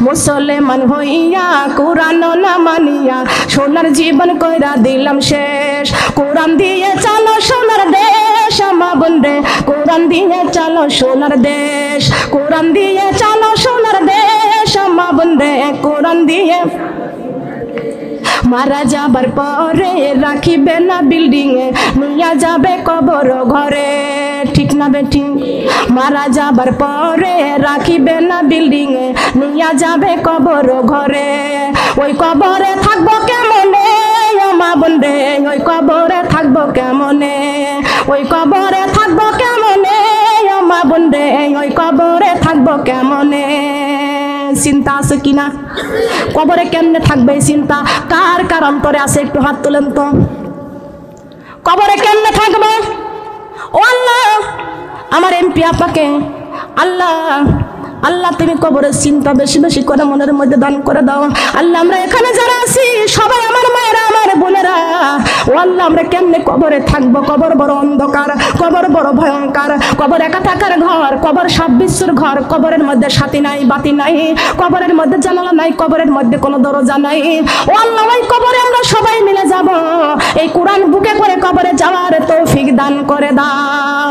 মুসলমান হইয়া কোরআন না মানিয়া সোনার জীবন কইরা দিলাম শেষ। কোরআন দিয়ে চলো সোনার দেশ মা বোন রে, কোরআন দিয়ে চলো সোনার দেশ, কোরআন দিয়ে চলো সোনার দেশ মা বোন রে, কোরআন দিয়ে। মারা যাবার পরে রাখিবে না বিল্ডিং এ, নিয়া যাবে কবর ঘরে, ঠিক না বেঠিক? মারা যাবার পরে রাখিবে না বিল্ডিং এ, নিয়া যাবে কবর ঘরে। ওই কবরে থাকবো কেমনে মা বোন রে, ওই কবরে থাকবো কেমনে, ওই কবরে থাকবো কেমনে মা বোন রে, ওই কবরে থাকবো কেমনে? চিন্তা আছে কিনা? কবরে কেমনে থাকবে চিন্তা কার কার অন্তরে আছে? একটু হাত তোলেন তো। কবরে কেমনে থাকবে? ও আল্লাহ, আমার এমপি আপাকে আল্লাহ আল্লাহ তুমি কবরের চিন্তা বেশি বেশি করে মনের মধ্যে দান করে দাও। আল্লাহ আমরা এখানে যারা আছি সবাই আমার মায়েরা আমার বোনেরা, ও আল্লাহ আমরা কেমনে কবরে থাকবো? কবর বড় অন্ধকার, কবর বড় ভয়ঙ্কর, কবর একা থাকার ঘর, কবর সব বিশ্বর ঘর, কবরের মধ্যে সাথী নাই বাতি নাই, কবরের মধ্যে জানালা নাই, কবরের মধ্যে কোনো দরজা নাই। ও আল্লাহ ওই কবরে আমরা সবাই মিলে যাব, এই কোরআন বুকে করে কবরে যাওয়ার তৌফিক দান করে দাও।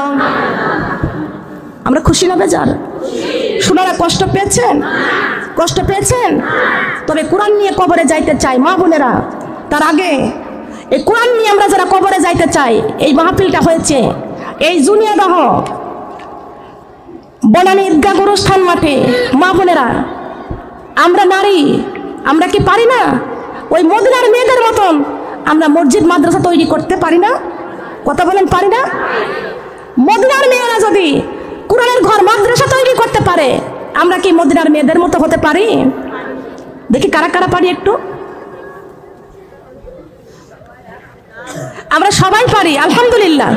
আমরা খুশি না বেজার? শোনারা কষ্ট পেয়েছেন? কষ্ট পেয়েছেন? তবে কোরআন নিয়ে কবরে যাইতে চাই মা বোনেরা। তার আগে এই কোরআন নিয়ে আমরা যারা কবরে যাইতে চাই, এই মাহফিলটা হয়েছে এই জুনিয়াদহ বনানী ঈদগাহ গোরস্থান মাঠে। মা বোনেরা, আমরা নারী, আমরা কি পারি না ওই মদিনার মেয়েদের মতন আমরা মসজিদ মাদ্রাসা তৈরি করতে পারি না? কথা বলেন, পারি না? মদিনার মেয়েরা যদি কোরআনের ঘর মাদ্রাসা তৈরি করতে পারে, আমরা কি মদিনার মেয়েদের মতো হতে পারি? দেখি কারা কারা পারি একটু। আমরা সবাই পারি আলহামদুলিল্লাহ।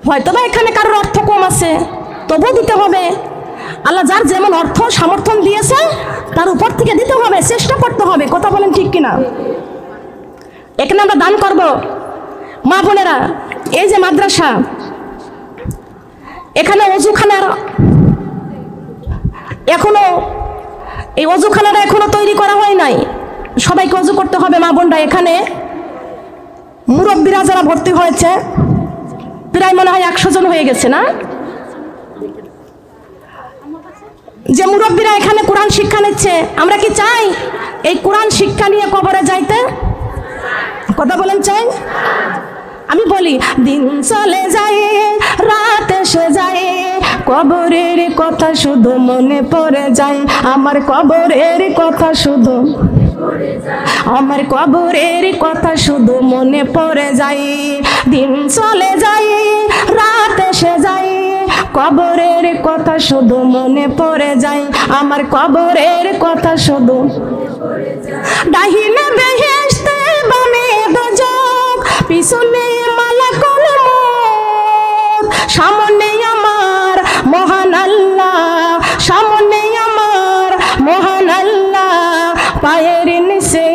হয়তো বা এখানে কারোর অর্থ কম আছে, তবু দিতে হবে। আল্লাহ যার যেমন অর্থ সমর্থন দিয়েছে তার উপর থেকে দিতে হবে, চেষ্টা করতে হবে। কথা বলেন ঠিক কিনা? এখানে আমরা দান করব। মা বোনেরা, এই যে মাদ্রাসা, এখানে অজুখানার এখনো এই অজুখানাটা এখনো তৈরি করা হয় নাই। সবাইকে অজু করতে হবে মা বোনরা। এখানে মুরব্বীরা যারা ভর্তি হয়েছে প্রায় মনে হয় 100 জন হয়ে গেছে না? যে মুরব্বীরা এখানে কোরআন শিক্ষা নিচ্ছে, আমরা কি চাই এই কোরআন শিক্ষা নিয়ে কবরে যাইতে? কথা বলেন, চাই? আমি বলি, দিন চলে যায় রাত এসে যায়, কবরের কথা শুধু মনে পড়ে যায়, আমার কবরের কথা শুধু, আমার কবরের কথা শুধু মনে পড়ে যায়। দিন চলে যায় রাত এসে যায়, কবরের কথা শুধু মনে পড়ে যায়, আমার কবরের কথা শুধু। ডাহিনে বেহেশতে বামে দোজখ, পিছনে মালাকুল মউত, সামনে আমার মহান আল্লাহ, সামনে আমার মহান আল্লাহ, পায়ের নিচে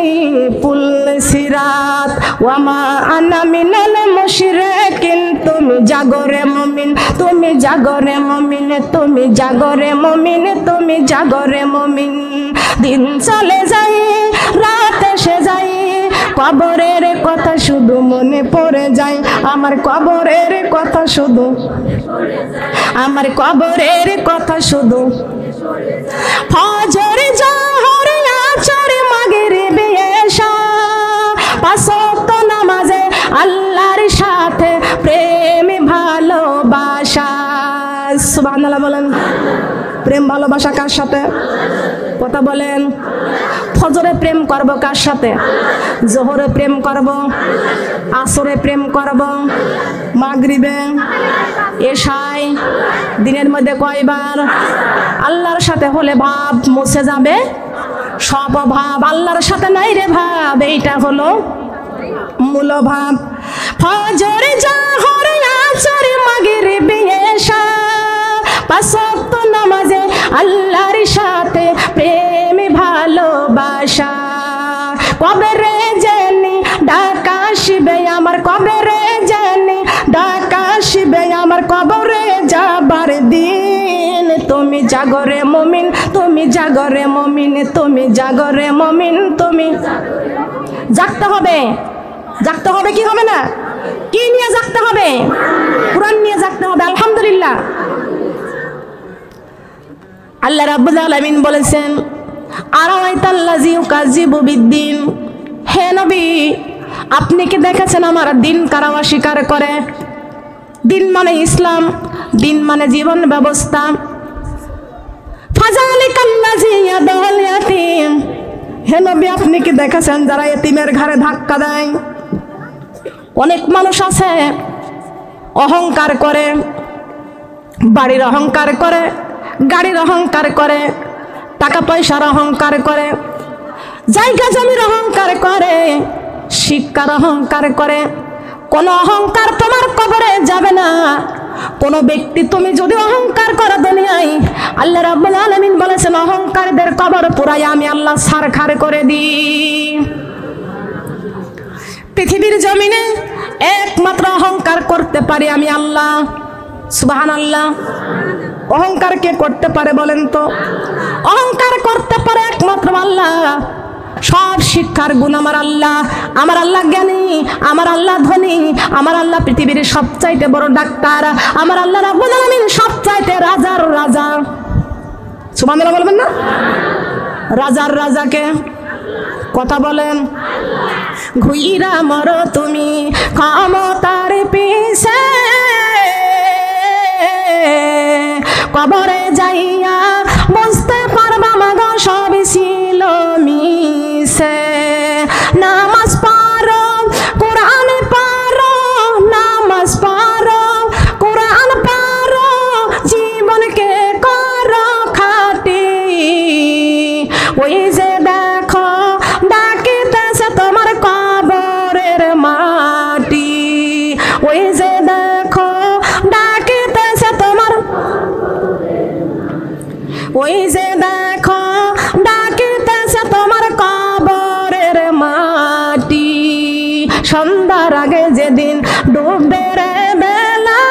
পুল সিরাত, ওয়ামা আনা মিনাল মুশরিকিন। তুমি জাগরে মুমিন, তুমি জাগরে মুমিন, তুমি জাগরে মুমিন, তুমি জাগরে মুমিন। দিন চলে যায় রাত এসে যায়, কবরের কথা শুধু মনে পড়ে যায়, আমার কবরের কথা শুধু, আমার কবরের কথা শুধু। ফজর জোহর আসর মাগরিব এশা, 5 ওয়াক্ত নামাজে আল্লাহর সাথে প্রেম ভালোবাসা। সুবহানাল্লাহ বলেন। প্রেম ভালোবাসা কার সাথে? কথা বলেন। ফজরে প্রেম করব কার সাথে? জোহরে প্রেম করব, আসরে প্রেম করব, মাগরিবে, এশায়, দিনের মধ্যে কয়বার? আল্লাহর সাথে হলে ভাব মুছে যাবে সব ভাব। আল্লাহর সাথে নাই রে ভাব, এইটা হলো মূল ভাব। ফজর জোহর আসর মাগরিব এশা, 5 ওয়াক্ত নামাজে আল্লাহর সাথে প্রেম ভালোবাসা। কবে রে জানি ডাকা আসবে আমার, কবে রে জানি ডাকা আসবে আমার, কবরে যাবার দিন তুমি জাগরে মুমিন, তুমি জাগরে মুমিন, তুমি জাগরে মুমিন, তুমি জাগতে হবে। জাগতে হবে কি হবে না? কি নিয়ে জাগতে হবে? কোরআন নিয়ে জাগতে হবে। আলহামদুলিল্লাহ। আল্লাহ রাব্বুল আলামিন বলেছেন, আরাআইতাল্লাযী ইউকাযযিবু বিদ্দীন, হে নবী আপনি কি দেখেছেন আমার দিন কারা অস্বীকার করে? দিন মানে ইসলাম, দিন মানে জীবন ব্যবস্থা। ফাযালিকাল্লাযী ইয়াদউল ইয়াতীম, হে নবী আপনি কি দেখেছেন যারা এতিমের ঘাড়ে ধাক্কা দেয়? অনেক মানুষ আছে অহংকার করে, বাড়ির অহংকার করে, গাড়ির অহংকার করে, টাকা পয়সার অহংকার করে, জায়গা জমির অহংকার করে, শিক্ষার অহংকার করে। কোন অহংকার তোমার কবরে যাবে না। কোন ব্যক্তি তুমি যদি অহংকার করো দুনিয়ায়, আল্লাহ রাব্বুল আলামিন বলেছেন অহংকারীদের কবর পুরাই আমি আল্লাহ ছারখার করে দিই। পৃথিবীর জমিনে একমাত্র অহংকার করতে পারি আমি আল্লাহ। সুবহানাল্লাহ। অহংকার কে করতে পারে বলেন তো? অহংকার করতে পারে একমাত্র আল্লাহ। সব শিক্ষার গুণ আমার আল্লাহ। আমার আল্লাহ জ্ঞানী, আমার আল্লাহ ধনী, আমার আল্লাহ পৃথিবীর সবচাইতে বড় ডাক্তার, আমার আল্লাহ রাব্বুল আলামিন সবচাইতে রাজার রাজা। সুবহানাল্লাহ বলবেন না? রাজার রাজাকে কথা বলেন। ঘুইরা মরো তুমি ক্ষমতার পিছে, কবরে যাইয়া বুঝতে পারবা মাগো সবই ছিল মিছে। নামাজ পড়ো, কোরআন পড়ো, নামাজ পড়ো, কোরআন পড়ো, জীবনকে করো খাঁটি। ওই যে দেখো ডাকিতেছে তোমার কবরের মাটি, ওই যে দেখো ডাকিতেছে তোমার, ওই যে দেখো ডাকিতেছে তোমার কবরের মাটি। সন্ধ্যার আগে যেদিন ডুববে রে বেলা,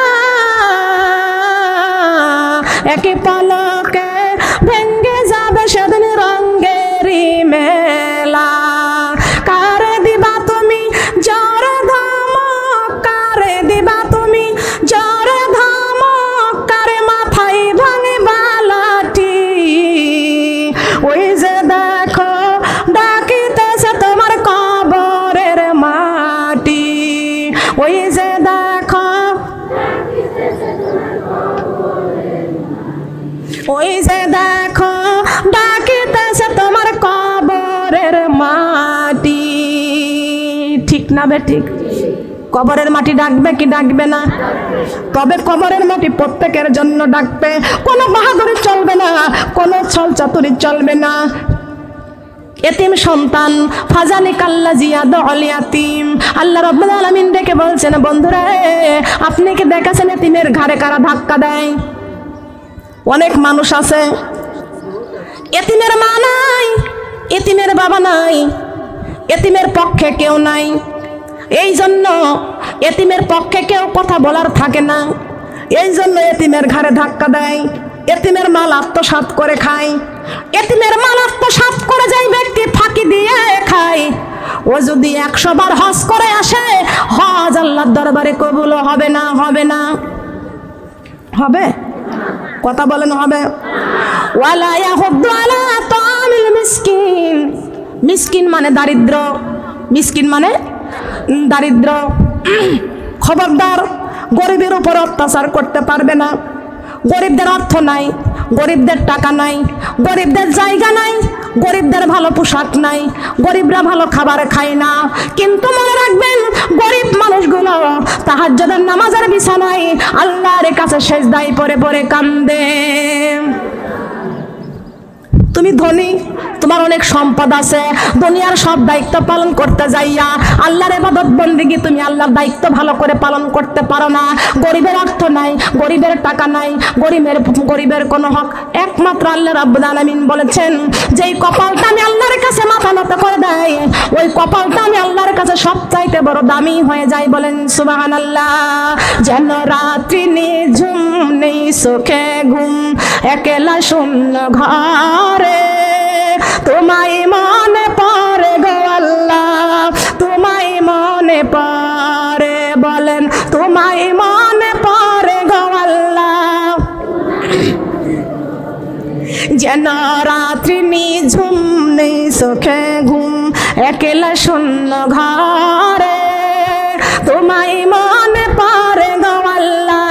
একই পলকে ভেঙ্গে যাবে সেদিন রঙ্গেরই মেলা। কারে দিবা তুমি জোরে ধমক, কারে দিবা তুমি জোরে ধমক, কারে মাথায় ভাঙিবা লাঠি। ওই যে দেখো ডাকিতেছে তোমার কবরের মাটি, ওই যে দেখো, ওই যে দেখো ডাকিতেছে তোমার কবরের মাটি। ঠিক না বে ঠিক? কবরের মাটি ডাকবে কি ডাকবে না? তবে কবরের মাটি প্রত্যেকের জন্য ডাকবে। কোনো বাহাদুরি চলবে না, কোনো ছল চাতুরি চলবে না। এতিম সন্তান ফাযালিকাল্লাযী ইয়াদউল ইয়াতীম, আল্লাহ রাব্বুল আলামিন ডেকে বলছেন বন্ধুরা আপনি কি দেখেছেন এতিমের ঘাড়ে কারা ধাক্কা দেয়? অনেক মানুষ আছে এতিমের মা নাই, এতিমের বাবা নাই, এতিমের পক্ষে কেউ নাই। এই জন্য এতিমের পক্ষে কেউ কথা বলার থাকে না, এই জন্য এতিমের ঘাড়ে ধাক্কা দেয়। এতিমের মাল আত্মসাৎ করে খায়, এতিমের মাল আত্মসাৎ করে যায় ব্যক্তি ফাঁকি দিয়ে খায়। ও যদি 100 বার হজ করে আসে, হজ আল্লাহর দরবারে কবুল হবে না? হবে না? হবে? কথা বলেন হবে? ওয়ালা ইয়াহুদ্দু আলা তাআমিল মিসকিন, মিসকিন মানে দারিদ্র, মিসকিন মানে দারিদ্র। খবরদার গরিবের উপর অত্যাচার করতে পারবে না। গরিবদের অর্থ নাই, গরিবদের টাকা নাই, গরিবদের জায়গা নাই, গরিবদের ভালো পোশাক নাই, গরিবরা ভালো খাবার খায় না। কিন্তু মনে রাখবেন গরিব মানুষগুলো তাহাজ্জুদের নামাজের বিছানায় আল্লাহর কাছে সেজদায় পড়ে পড়ে কান্দে। তুমি ধনী, তোমার অনেক সম্পদ আছে, দুনিয়ার সব দায়িত্ব পালন করতে যাইয়া আল্লাহর ইবাদত বন্দেগী তুমি আল্লাহর দায়িত্ব ভালো করে পালন করতে পারো না। গরিবের অর্থ নাই, গরিবের টাকা নাই, গরিবের কোনো হক একমাত্র আল্লাহ রাব্বুল আলামিন বলেছেন, যেই কপালটা আমি আল্লাহর কাছে মাথা নত করে দেয়, ওই কপালটা আমি আল্লাহর কাছে সবচাইতে বড় দামি হয়ে যায়। বলেন সুবহানাল্লাহ। যেন রাত্রি নিঝুম নেই চোখে ঘুম, একলা শূন্য ঘরে, তোমায় মনে পড়ে গো আল্লাহ, তোমায় মনে পড়ে। বলেন তোমায় মনে পড়ে গো আল্লাহ। যেন রাত্রি নিঝুম নেই চোখে ঘুম, একলা শূন্য ঘরে, তোমায় মনে পড়ে গো আল্লাহ,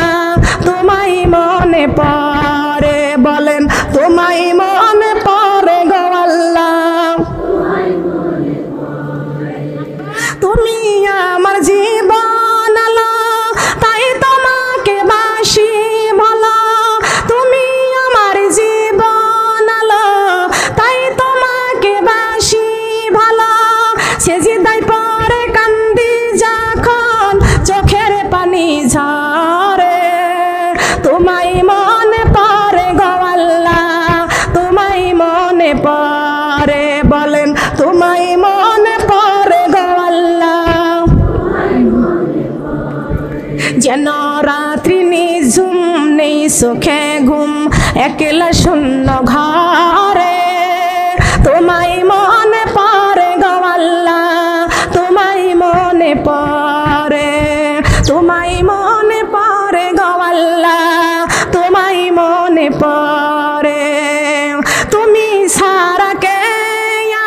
তোমায় মনে পড়ে। বলেন তোমায় মনে পড়ে গো আল্লাহ। তুমি আমার জীবন আলো, তাই তোমাকে বাসি ভালো। তুমি আমার জীবন আলো, তাই তোমাকে বাসি ভালো। সেজদায় পড়ে কান্দি যখন চোখের পানি ঝরে, তোমায় মনে পড়ে গো আল্লাহ, তোমায় মনে পড়ে। বলেন তোমায় মনে পড়ে গো আল্লাহ। যেন রাত্রি নিঝুম নেই চোখে ঘুম, একলা শূন্য ঘরে, তোমায় মনে পড়ে গো আল্লাহ, তোমায় মনে পড়ে, তোমায় মনে পড়ে গো আল্লাহ, তোমায় মনে পড়ে। তুমি সারা কে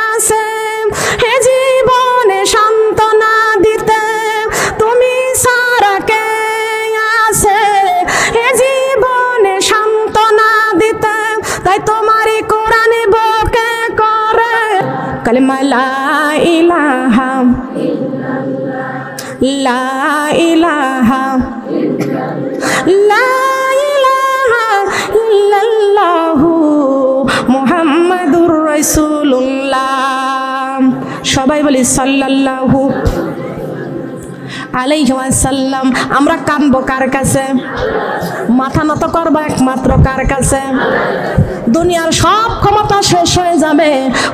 আসে হে জীবনে সান্ত্বনা দিতে, তুমি সারা কে আসে হে জীবনে সান্ত্বনা দিতে, তাই তোমারই কোরআন বুকে করে কালিমা লা ইলাহা লা ইলাহা লা ইলাহা ইল্লাল্লাহু মুহাম্মাদুর রাসূলুল্লাহ। সবাই বলি সাল্লাল্লাহু আলাইহি ওয়াসাল্লাম। আমরা কানবো কার কাছে? মাথা নত করবো একমাত্র কার কাছে? দুনিয়ার সব ক্ষমতা শেষ হয়ে যাবে,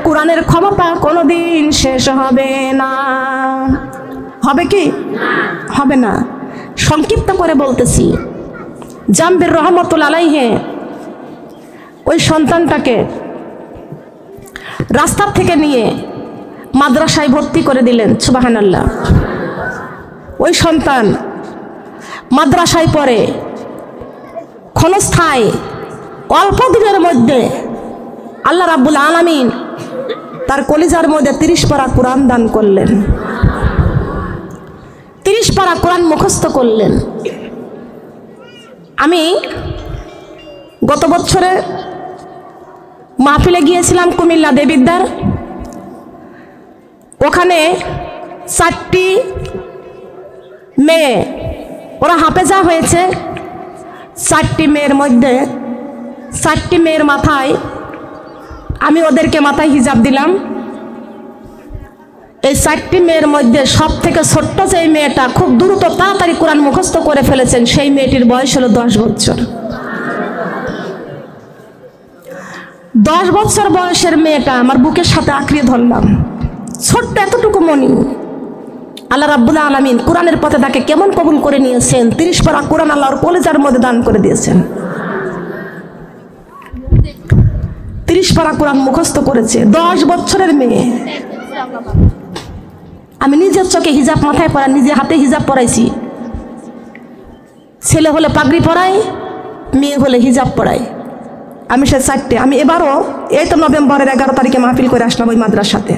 কোরআনের ক্ষমতা কোনোদিন শেষ হবে না। হবে কি? হবে না। সংক্ষিপ্ত করে বলতেছি, জামবির রহমতুল্লাহ আলাইহি ওই সন্তানটাকে রাস্তার থেকে নিয়ে মাদ্রাসায় ভর্তি করে দিলেন। সুবহানাল্লাহ। ওই সন্তান মাদ্রাসায় পড়ে, ক্ষণস্থায়ী অল্প দিনের মধ্যে আল্লাহ রাব্বুল আলামিন তার কলিজার মধ্যে 30 পারা কোরআন দান করলেন, 30 পারা কোরআন মুখস্থ করলেন। আমি গত বছরে মাহফিলে গিয়েছিলাম কুমিল্লা দেবিদ্দার। ওখানে 4টি মেয়ে, ওরা হাফেজা হয়েছে। 4টি মেয়ের মধ্যে 4টি মেয়ের মাথায় আমি ওদেরকে মাথায় হিজাব দিলাম। এই 4টি মেয়ের মধ্যে সব থেকে ছোট্ট যে মেয়েটা খুব দ্রুত তাড়াতাড়ি কোরআন মুখস্থ করে ফেলেছেন, সেই মেয়েটির বয়স হলো 10 বছর। 10 বছর বয়সের মেয়েটা আমার বুকের সাথে আঁকড়িয়ে ধরলাম। ছোট্ট এতটুকু মনি, আল্লাহ রাব্বুল আলামিন কোরআনের পথে তাকে কেমন কবুল করে নিয়েছেন। 30 পারা কোরআন আল্লাহর কলিজার মধ্যে দান করে দিয়েছেন। 30 পারা কোরআন মুখস্থ করেছে 10 বছরের মেয়ে। আমি নিজের চোখে হিজাব মাথায় পরা, নিজে হাতে হিজাব পরাইছি। ছেলে হলে পাগড়ি পরাই, মেয়ে হলে হিজাব পরাই। আমি সে 4টে। আমি এবারও এই তো নভেম্বরের 11 তারিখে মাহফিল করে আসলাম ওই মাদ্রাসাতে।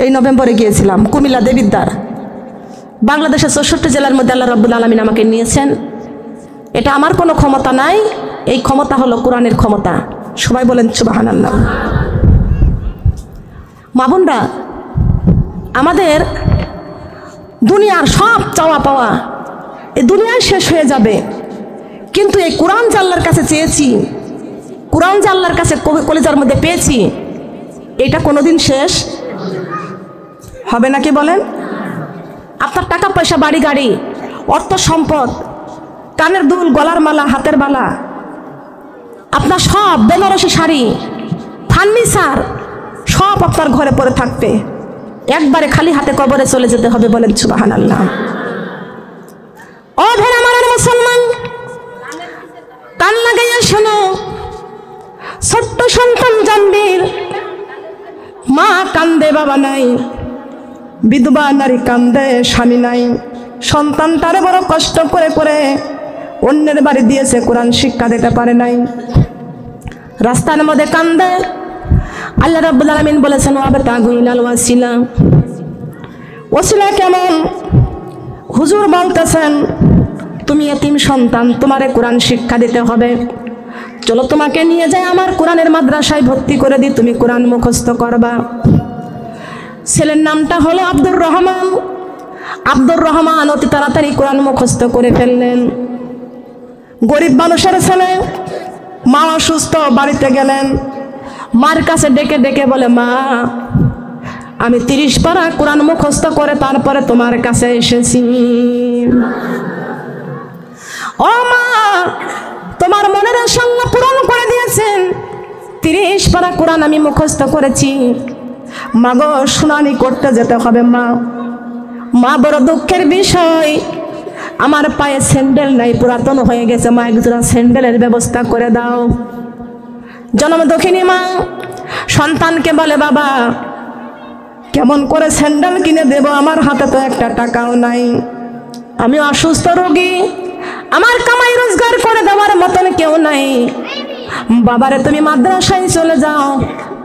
এই নভেম্বরে গিয়েছিলাম কুমিল্লা দেবিদ্দার। বাংলাদেশের 64 জেলার মধ্যে আল্লাহ রাব্বুল আলামিন আমাকে নিয়েছেন। এটা আমার কোনো ক্ষমতা নাই, এই ক্ষমতা হলো কোরআনের ক্ষমতা। সবাই বলেন সুবহানাল্লাহ। মা বোনরা, আমাদের দুনিয়ার সব চাওয়া পাওয়া এই দুনিয়ায় শেষ হয়ে যাবে, কিন্তু এই কোরআন যে আল্লাহর কাছে চেয়েছি কোরআন যে আল্লাহর কাছে কলিজার মধ্যে পেয়েছি, এটা কোনোদিন শেষ হবে নাকি বলেন? আপনার টাকা পয়সা, বাড়ি গাড়ি, অর্থ সম্পদ, কানের দুল, গলার মালা, হাতের বালা, আপনার সব বেনারসি শাড়ি, ফার্নিচার সব আপনার ঘরে পড়ে থাকবে, একবারে খালি হাতে কবরে চলে যেতে হবে। বলেন সুবহানাল্লাহ। ও ভেড়া মারার মুসলমান, কান লাগাইয়া শোনো, ছোট্ট সন্তান জানবীর, মা কান্দে বাবা নাই, বিধবা নারী কান্দে স্বামী নাই, সন্তানটারে বড় কষ্ট করে করে অন্যের বাড়ি দিয়েছে, কোরআন শিক্ষা দিতে পারে নাই, রাস্তার মধ্যে কান্দে। আল্লাহ রাব্বুল আলামিন বলেছেন ওয়াবতাগু ইলাল ওয়াসিলা। ওসিলা কেমন? হুজুর বলতেছেন তুমি এতিম সন্তান, তোমারে কোরআন শিক্ষা দিতে হবে, চলো তোমাকে নিয়ে যাই আমার কোরআনের মাদ্রাসায় ভর্তি করে দিই, তুমি কোরআন মুখস্থ করবা। ছেলের নামটা হলো আব্দুর রহমান। আব্দুর রহমান অতি তাড়াতাড়ি কোরআন মুখস্থ করে ফেললেন। গরিব মানুষের ছেলে, মা অসুস্থ, বাড়িতে গেলেন, মার কাছে ডেকে ডেকে বলে, মা আমি 30 পারা কোরআন মুখস্থ করে তারপরে তোমার কাছে এসেছি। ও মা, তোমার মনের আশা পূরণ করে দিয়েছেন, 30 পারা কোরআন আমি মুখস্থ করেছি। মা গো, শুনানি করতে যেতে হবে। মা মা বড় দুঃখের বিষয়, আমার পায়ে স্যান্ডেল নাই, পুরাতন হয়ে গেছে, মা একজোড়া স্যান্ডেলের ব্যবস্থা করে দাও। জন্ম দক্ষিণী মা সন্তানকে বলে, বাবা কেমন করে স্যান্ডেল কিনে দেব, আমার হাতে তো একটা টাকাও নাই, আমি অসুস্থ রোগী, আমার কামাই রোজগার করে দেওয়ার মতন কেউ নাই। বাবারে তুমি মাদ্রাসায় চলে যাও,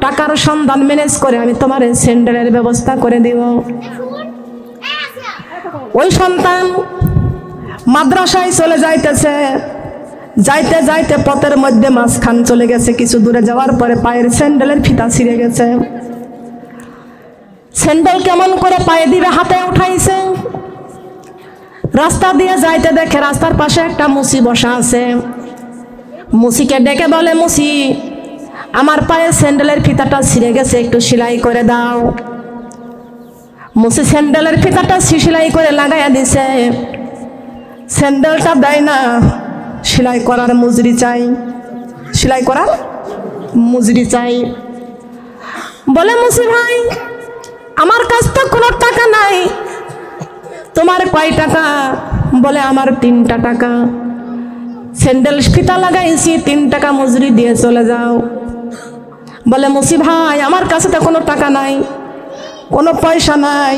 টাকার সন্ধান ম্যানেজ করে আমি তোমার স্যান্ডেলের ব্যবস্থা করে দিব। ওই সন্তান মাদ্রাসায় চলে যাইতেছে, যাইতে যাইতে পথের মধ্যে মাঝখান চলে গেছে, কিছু দূরে যাওয়ার পরে পায়ের স্যান্ডেলের ফিতা ছিঁড়ে গেছে। স্যান্ডেল কেমন করে পায়ে দিবে, হাতে উঠাইছে, রাস্তা দিয়ে যাইতে দেখে রাস্তার পাশে একটা মুসি বসা আছে। মুসিকে ডেকে বলে, মুসি আমার পায়ে স্যান্ডেলের ফিতাটা ছিঁড়ে গেছে, একটু সেলাই করে দাও। মুসি স্যান্ডেলের ফিতাটা সেলাই করে লাগাইয়া দিছে, স্যান্ডেলটা দেয় না, সেলাই করার মজুরি চাই, সেলাই করার মজুরি চাই। বলে, মুসি ভাই আমার কাছ তো কোনো টাকা নাই, তোমার কয় টাকা? বলে, আমার 3টা টাকা, স্যান্ডেল ফিতা লাগাইছি, 3 টাকা মজুরি দিয়ে চলে যাও। বলে, মুসি ভাই আমার কাছে তো কোনো টাকা নাই, কোনো পয়সা নাই,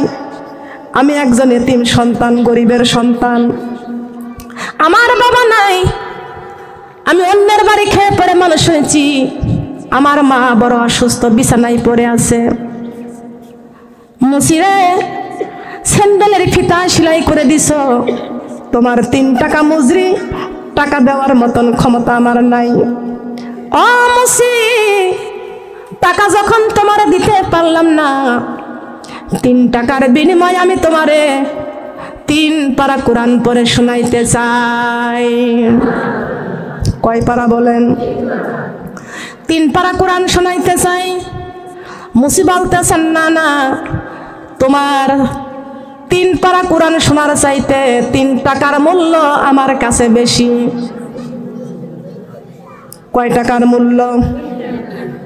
আমি একজন এতিম সন্তান, গরিবের সন্তান, আমার বাবা নাই, আমি অন্যের বাড়ি খেয়ে পড়ে মানুষ হয়েছি, আমার মা বড় অসুস্থ, বিছানায় পড়ে আছে। মুসিরে স্যান্ডেলের ফিতা সেলাই করে দিছ, তোমার 3 টাকা মজুরি টাকা দেওয়ার মতন ক্ষমতা আমার নাই। ও মুসি, টাকা যখন তোমার দিতে পারলাম না, 3 টাকার বিনিময়ে আমি তোমারে 3 পারা কোরআন পড়ে শোনাইতে চাই। কয় পারা বলেন? 3 পারা কোরআন শোনাইতে চাই। মুসি বলতেছেন, না না, তোমার 3 পারা কোরআন শোনার চাইতে 3 টাকার মূল্য আমার কাছে বেশি। কয় টাকার মূল্য?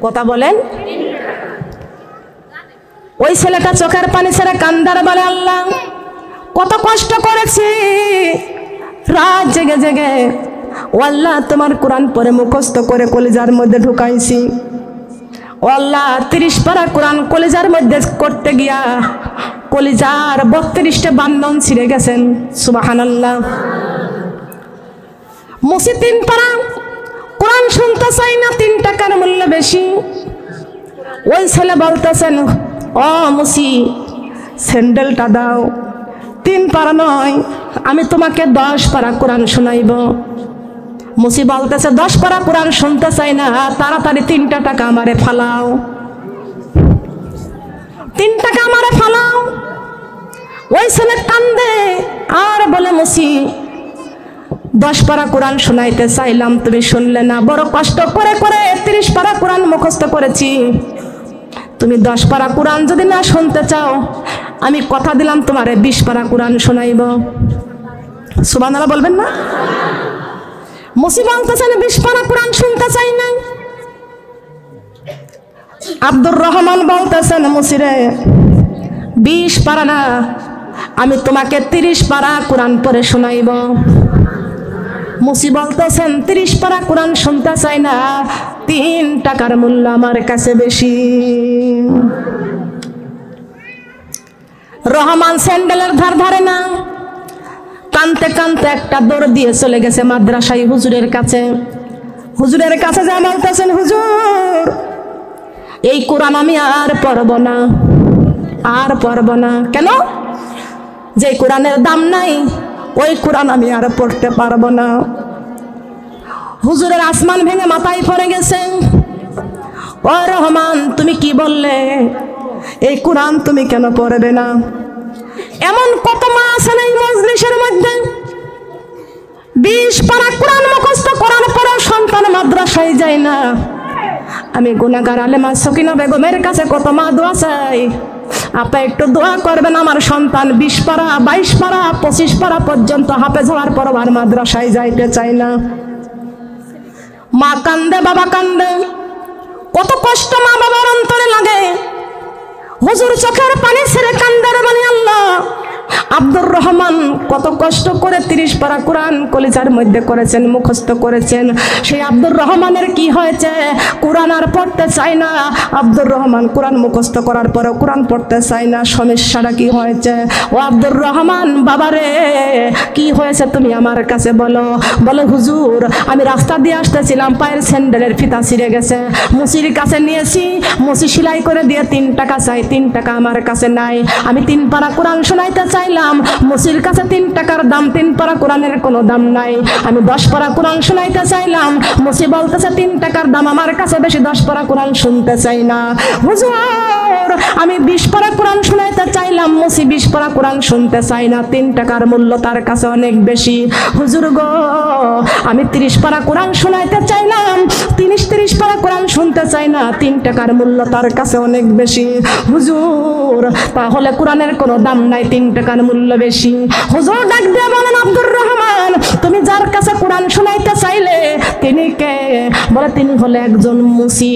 কথা বলেন। ওই ছেলেটা চোখের পানি ছেড়ে কান্দার বলে, আল্লাহ কত কষ্ট করেছি, রাত জেগে জেগে, ও আল্লাহ তোমার কোরআন পড়ে মুখস্থ করে কলিজার মধ্যে ঢুকাইছি, ও আল্লাহ 30 পারা কোরআন কলিজার মধ্যে করতে গিয়া কলিজার 32টা বান্ধন ছিঁড়ে গেছেন। সুবহানাল্লাহ। মুসি 3 পারা কোরআন শুনতে চাই না, 3 টাকার মূল্য বেশি। ওই ছেলে বলতেছেন, ও মুসি স্যান্ডেলটা দাও, 3 পারা নয়, আমি তোমাকে 10 পারা কোরআন শোনাইব। মুসি বলতেছে, 10 পারা কোরআন শুনতে চাই না, তাড়াতাড়ি 3টা টাকা আমারে ফালাও, 3 টাকা আমারে ফালাও। ওই ছেলে কান্দে আর বলে, মুসি 10 পারা কোরআন শোনাইতে চাইলাম, তুমি শুনলে না। বড় কষ্ট করে করে 30 পারা কোরআন মুখস্থ করেছি। তুমি 10 পারা কোরআন যদি না শুনতে চাও, আমি কথা দিলাম তোমারে 20 পারা কোরআন শোনাইব। সুবহানাল্লাহ বলবেন না? মুসি বলতেছেন 20 পারা কোরআন শুনতে চাই না। আব্দুর রহমান বলতেছেন, মুসিরে 20 পারা না, আমি তোমাকে 30 পারা কোরআন পড়ে শোনাইব। মুসি বলতেছেন 30 পারা কোরআন শুনতে চাই না, 3 টাকার মূল্য আমার কাছে বেশি। রহমান স্যান্ডেলের ধার ধারে না, কানতে কানতে একটা দৌড় দিয়ে চলে গেছে মাদ্রাসায় হুজুরের কাছে। হুজুরের কাছে যা বলতেছেন, হুজুর এই কোরআন আমি আর পড়ব না, আর পড়ব না। কেন? যে কোরআনের দাম নাই, ওই কোরআন আমি আর পড়তে পারবো না। হুজুরের আসমান ভেঙে মাথায় পড়ে গেছে। ও রহমান, তুমি কি বললে? এই কোরআন তুমি কেন পড়বে না? এমন কত মা আছেন এই মজলিসের মধ্যে 20 পারা কোরআন মুখস্থ করার পরেও সন্তান মাদ্রাসায় যায় না। আমি গুনাহগার আলেমা সকিনা বেগমের কাছে কত মা দোয়া চাই, আপনি একটু দোয়া করবেন আমার সন্তান 20 পারা 22 পারা 25 পারা পর্যন্ত হাফেজ হওয়ার পর আর মাদ্রাসায় যাইতে চাই না। মা কান্দে, বাবা কান্দে, কত কষ্ট মা বাবার অন্তরে লাগে। হুজুর চোখের পানি ছেড়ে কান্দার বলে, আল্লাহ আব্দুর রহমান কত কষ্ট করে 30 পারা কোরআন কলিজার মধ্যে করেছেন, মুখস্থ করেছেন। সেই আব্দুর রহমানের কি হয়েছে? কোরআন আর পড়তে চাই না। আব্দুর রহমান কোরআন মুখস্থ করার পরেও কোরআন পড়তে চাই না। সমস্যাটা কি হয়েছে? ও আব্দুর রহমান বাবারে, কি হয়েছে তুমি আমার কাছে বলো। বলে, হুজুর আমি রাস্তা দিয়ে আসতেছিলাম, পায়ের স্যান্ডেলের ফিতা ছিঁড়ে গেছে, মুসির কাছে নিয়েছি, মুসি সেলাই করে দিয়ে 3 টাকা চাই, 3 টাকা আমার কাছে নাই। আমি 3 পারা কোরআন শোনাইতে চাইলাম, মুসির কাছে 3 টাকার দাম, 3 পারা কোরআনের কোনো দাম নাই। আমি 10 পারা কোরআন শোনাইতে চাইলাম, মুসি বলতেছে 3 টাকার দাম আমার কাছে বেশি, 10 পারা কোরআন শুনতে চাই না। হুজুর আমি 20 পারা কোরআন শোনাইতে চাইলাম, মুসি 20 পারা কোরআন শুনতে চাই না, 3 টাকার মূল্য তার কাছে অনেক বেশি। হুজুর গো, আমি 30 পারা কোরআন শোনাইতে চাইলাম, 30 পারা কোরআন শুনতে চাই না, 3 টাকার মূল্য তার কাছে অনেক বেশি। হুজুর তাহলে কোরআনের কোনো দাম নাই, 3 টাকার মূল্য বেশি। হুজুর ডাক দিয়ে বলেন, আব্দুর রহমান তুমি যার কাছে কোরআন শোনাইতে চাইলে তিনি কে? বলে, তিনি হলে একজন মুসি।